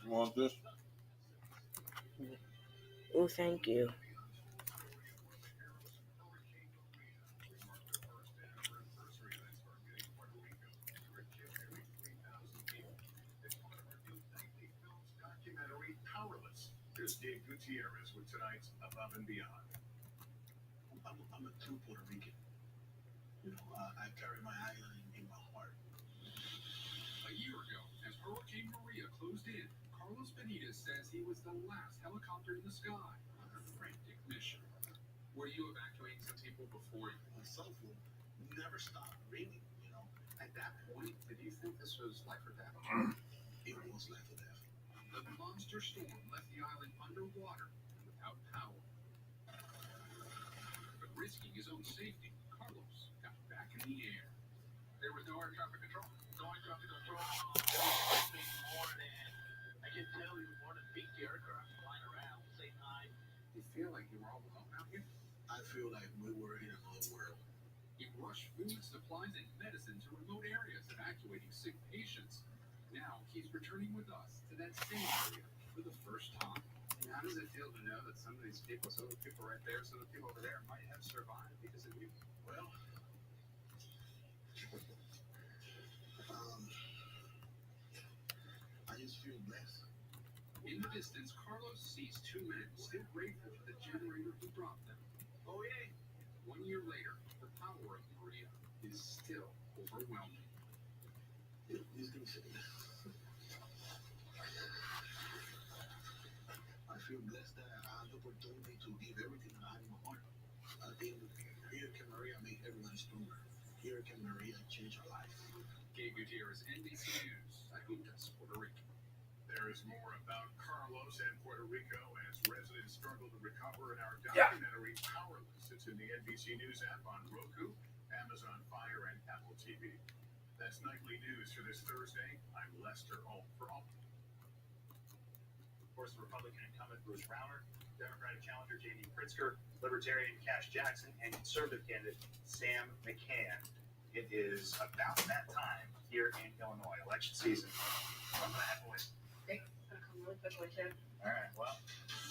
Want this? Oh, thank you. Here's Dave Gutierrez with tonight's Above and Beyond. I'm a true Puerto Rican. I carry my island in my heart. A year ago, as Hurricane Maria closed in, Carlos Benitez says he was the last helicopter in the sky on a frantic mission. Were you evacuating some people before you? My cell phone never stopped ringing. At that point, did you think this was life or death? It was life or death. The monster storm left the island underwater and without power. But risking his own safety, Carlos got back in the air. There was no air traffic control. No air traffic control. I can tell you more than big aircraft flying around at the same time. You feel like you were all alone out here? I feel like we were in another world. He rushed food, supplies, and medicine to remote areas, evacuating sick patients. Now he's returning with us to that same area for the first time. And how does it feel to know that some of these people, some of the people right there, some of the people over there might have survived because of you? Well, I just feel blessed. In the distance, Carlos sees two men still grateful for the generator who brought them. Oh, yeah. 1 year later, the power of Maria is still overwhelming. He's gonna say that. I feel blessed that I had the opportunity to give everything I had in my heart. I think Hurricane Maria made everyone stronger. Hurricane Maria changed our life. Gabe Gutierrez, NBC News, Agudas, Puerto Rico. There is more about Carlos and Puerto Rico as residents struggle to recover in our documentary Powerless. It's in the NBC News app on Roku, Amazon Fire, and Apple TV. That's nightly news for this Thursday. I'm Lester Holt for all. Of course, the Republican incumbent Bruce Rauner, Democratic challenger J.D. Pritzker, Libertarian Cash Jackson, and conservative candidate Sam McCann. It is about that time here in Illinois, election season. Welcome to that, boys. Thanks. Gonna come really quickly, too. All right, well,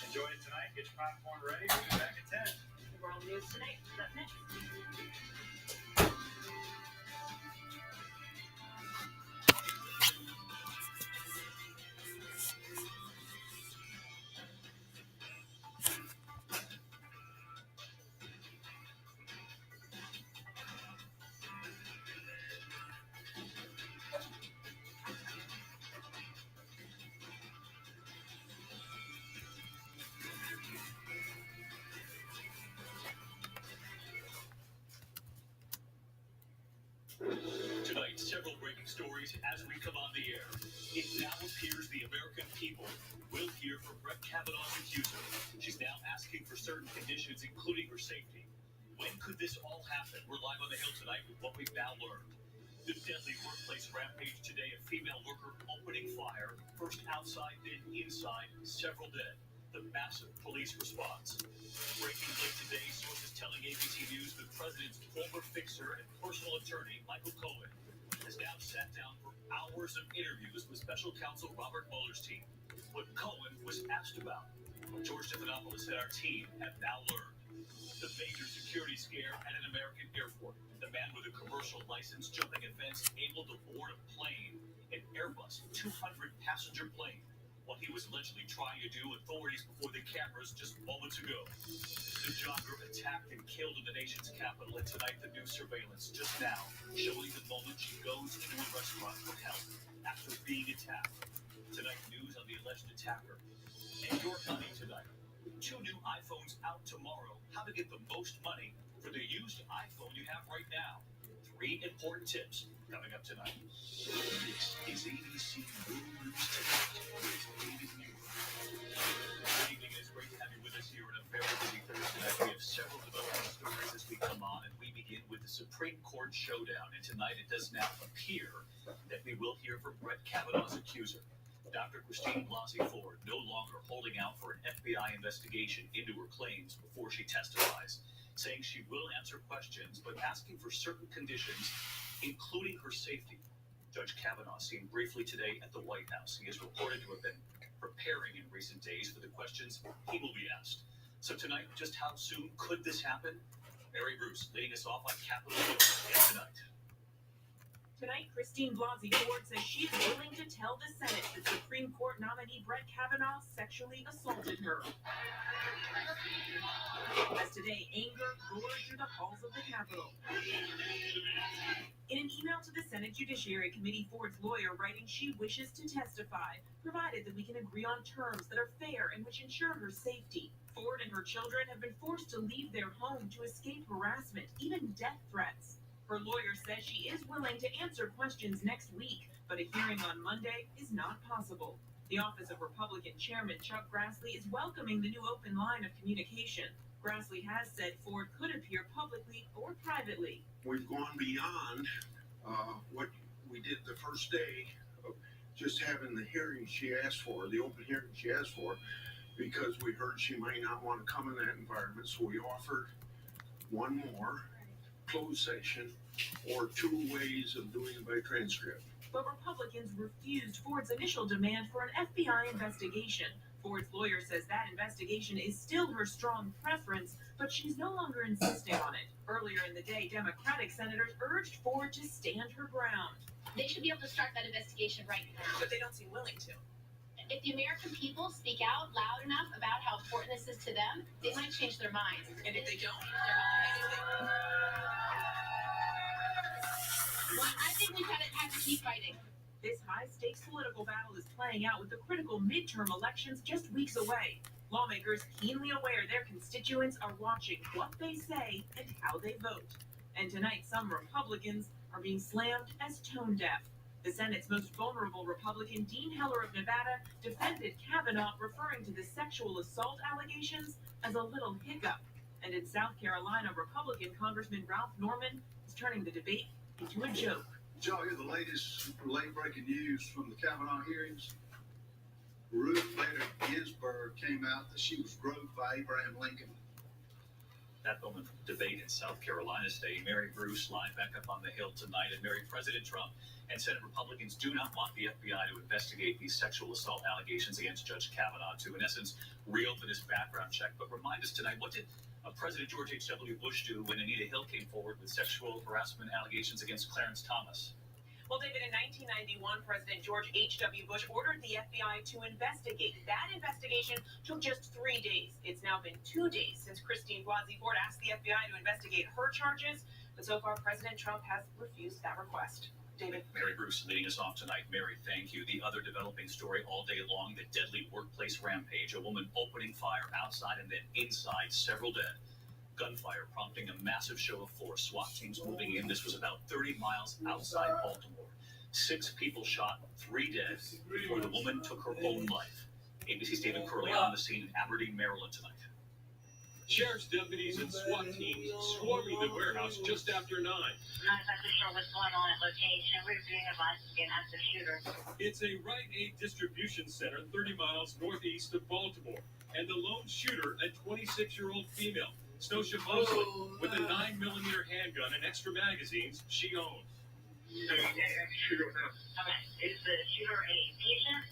enjoy it tonight. Get your popcorn ready. We'll be back at 10. World News Tonight is up next. Tonight, several breaking stories as we come on the air. It now appears the American people will hear from Brett Kavanaugh's accuser. She's now asking for certain conditions, including her safety. When could this all happen? We're live on the Hill tonight with what we've now learned. The deadly workplace rampage today, a female worker opening fire, first outside, then inside, several dead. The massive police response. Breaking late today, sources telling ABC News the president's former fixer and personal attorney, Michael Cohen, has now sat down for hours of interviews with special counsel Robert Mueller's team. What Cohen was asked about. George Stephanopoulos said our team have now learned. The major security scare at an American airport. The man with a commercial license jumping a fence able to board a plane, an Airbus 200-passenger plane. What he was allegedly trying to do, authorities before the cameras just moments ago. The jogger attacked and killed in the nation's capital, and tonight the new surveillance just now showing the moment she goes into a restaurant for help after being attacked. Tonight, news on the alleged attacker. And your County tonight. 2 new iPhones out tomorrow. How to get the most money for the used iPhone you have right now. 3 important tips coming up tonight. This is ABC World News Tonight with David Muir. Good evening, and it's great to have you with us here on a very busy Thursday night. We have several developing stories as we come on, and we begin with the Supreme Court showdown. And tonight it does now appear that we will hear from Brett Kavanaugh's accuser. Dr. Christine Blasey Ford no longer holding out for an FBI investigation into her claims before she testifies, saying she will answer questions, but asking for certain conditions, including her safety. Judge Kavanaugh seen briefly today at the White House. He is reported to have been preparing in recent days for the questions he will be asked. So tonight, just how soon could this happen? Mary Bruce leading us off on Capitol Hill tonight. Tonight, Christine Blasey Ford says she's willing to tell the Senate that Supreme Court nominee Brett Kavanaugh sexually assaulted her. As today, anger roared through the halls of the Capitol. In an email to the Senate Judiciary Committee, Ford's lawyer writing she wishes to testify, provided that we can agree on terms that are fair and which ensure her safety. Ford and her children have been forced to leave their home to escape harassment, even death threats. Her lawyer says she is willing to answer questions next week, but a hearing on Monday is not possible. The office of Republican Chairman Chuck Grassley is welcoming the new open line of communication. Grassley has said Ford could appear publicly or privately. We've gone beyond what we did the first day of just having the hearing she asked for, the open hearing she asked for, because we heard she might not want to come in that environment, so we offered one more closed session or 2 ways of doing it by transcript. But Republicans refused Ford's initial demand for an FBI investigation. Ford's lawyer says that investigation is still her strong preference, but she's no longer insisting on it. Earlier in the day, Democratic senators urged Ford to stand her ground. They should be able to start that investigation right now. But they don't seem willing to. If the American people speak out loud enough about how important this is to them, they might change their minds. And if they don't, Well, I think we've got to have to keep fighting. this high-stakes political battle is playing out with the critical midterm elections just weeks away. Lawmakers keenly aware their constituents are watching what they say and how they vote. And tonight, some Republicans are being slammed as tone-deaf. The Senate's most vulnerable Republican, Dean Heller of Nevada, defended Kavanaugh, referring to the sexual assault allegations as a little hiccup. And in South Carolina, Republican Congressman Ralph Norman is turning the debate into a joke. Did y'all hear the latest late-breaking news from the Kavanaugh hearings? Ruth Bader Ginsburg came out that she was groped by Abraham Lincoln. That moment from debate in South Carolina today. Mary Bruce lined back up on the Hill tonight, and Mary, President Trump and Senate Republicans do not want the FBI to investigate these sexual assault allegations against Judge Kavanaugh to, in essence, reopen his background check. But remind us tonight, what did President George H.W. Bush do when Anita Hill came forward with sexual harassment allegations against Clarence Thomas? Well, David, in 1991, President George H.W. Bush ordered the FBI to investigate. That investigation took just 3 days. It's now been 2 days since Christine Blasey Ford asked the FBI to investigate her charges, but so far President Trump has refused that request. David. Mary Bruce leading us off tonight. Mary, thank you. The other developing story all day long, the deadly workplace rampage, a woman opening fire outside and then inside, several dead. Gunfire prompting a massive show of force. SWAT teams moving in. This was about 30 miles outside Baltimore. 6 people shot, 3 dead before the woman took her own life. ABC's David Curley on the scene in Aberdeen, Maryland tonight. Sheriff's deputies and SWAT teams swarming the warehouse just after 9. I'm not exactly sure what's going on at location. We're being advised to be an active shooter. It's a Rite Aid distribution center 30 miles northeast of Baltimore. And the lone shooter, a 26-year-old female, Snosha Mosley, with a 9mm handgun and extra magazines she owned. Okay. Is the shooter a patient?